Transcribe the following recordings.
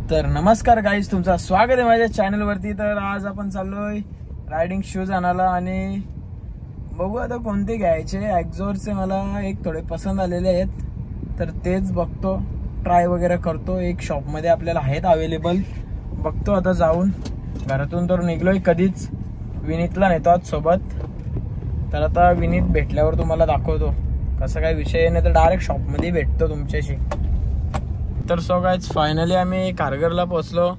तर नमस्कार गाईज, तुमचं स्वागत आहे माझ्या चॅनल वरती। तर आज आपण चाललोय रायडिंग शूज आणायला आणि बघू आता कोणते घ्यायचे। एक्झॉरचे मला एक थोडे पसंत आलेले आहेत, तर तेच बघतो, ट्राय वगैरे करतो। एक शॉप मध्ये आपल्याला आहेत अवेलेबल, बघतो आता जाऊन। घरातून तर निघलोय कधीच, विनीतला नेतो आज सोबत। तर आता विनीत भेटल्यावर तुम्हाला दाखवतो कसं काय विषय, नाही तर डायरेक्ट शॉप मध्ये भेटतो तुमच्याशी। तर सो गाइज फायनली आम्ही कारगरला पोहोचलो।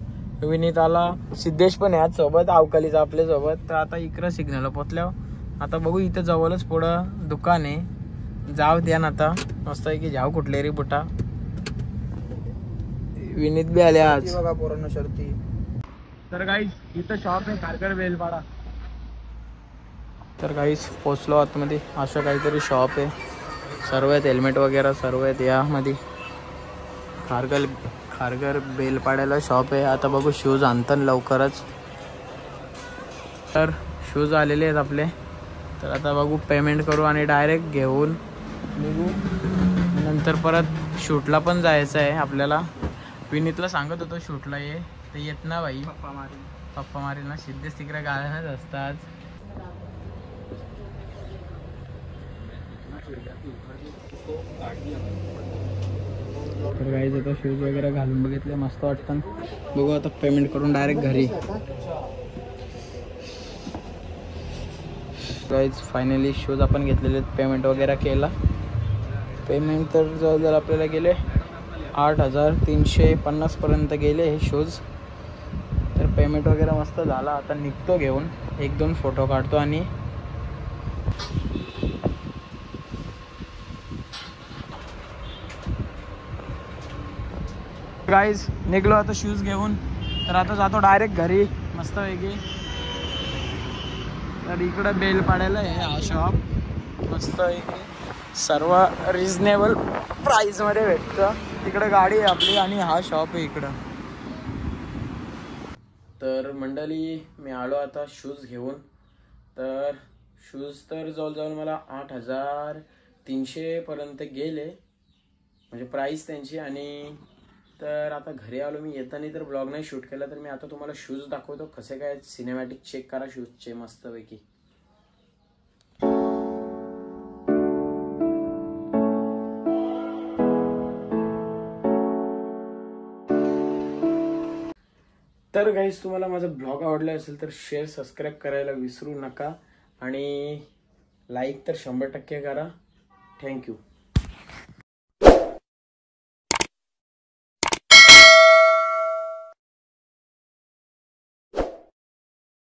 विनीत आला, सिद्धेश पण आहे आज सोबत, अवकालीचा आपल्या सोबत। तर आता इकडं सिग्नलला पोहोचल्यावर आता बघू, इथं जवळच पुढं दुकान आहे, जाऊ द्या ना। आता मस्त आहे की जाऊ कुठले रे बुटा। विनीत बी आले आज बघा पोरांना शर्ती। तर गाइज इथं शॉप आहे कारगर बेलपाडा। तर गाइज पोहोचलो आतमध्ये, असं काहीतरी शॉप आहे, सर्व आहेत हेल्मेट वगैरे सर्व आहेत यामध्ये। खारघर बेलपाड्याला शॉप आहे। आता बघू शूज आणतात लवकरच। तर शूज आलेले आहेत आपले, तर आता बघू पेमेंट करू आणि डायरेक्ट घेऊन निघू। नंतर परत शूटला पण जायचं आहे आपल्याला। विनीतला सांगत होतो शूटला ये, तर येत ना भाई, पप्पा मारेल ना। सिद्धेश तिकडे गाळ्यानच असतात। तर गाईज आता शूज वगैरे घालून बघितले, मस्त वाटतं। बघू आता पेमेंट करून डायरेक्ट घरी। गाईज फायनली शूज आपण घेतलेले, पेमेंट वगैरे केला। पेमेंट तर जवळजवळ आपल्याला गेले 8,350 पर्यंत गेले हे शूज। तर पेमेंट वगैरे मस्त झाला। आता निघतो घेऊन, 1-2 फोटो काढतो आणि गाइज निघलो आता शूज घेऊन। तर आता जातो डायरेक्ट घरी मस्त वेगळी। तर इकडं बेलपाड्याला आहे हा शॉप, मस्त वेगळी, सर्व रिजनेबल प्राइस मध्ये भेटतं। तिकडे गाडी आहे आपली आणि हा शॉप आहे इकडं। तर मंडळी मी आलो आता शूज घेऊन। तर शूज तर जवळजवळ मला 8,300 पर्यंत गेले, म्हणजे प्राइस त्यांची। आणि तर आता घरी आलो मी, येताना तर ब्लॉग नाही शूट केला, तर मी आता तुम्हाला शूज दाखवतो कसे काय सिनेमॅटिक चेक करा शूजचे मस्तपैकी। तर गाईज तुम्हाला माझा ब्लॉग आवडला असेल तर शेअर सबस्क्राईब करायला विसरू नका आणि लाईक तर 100% करा। थँक्यू।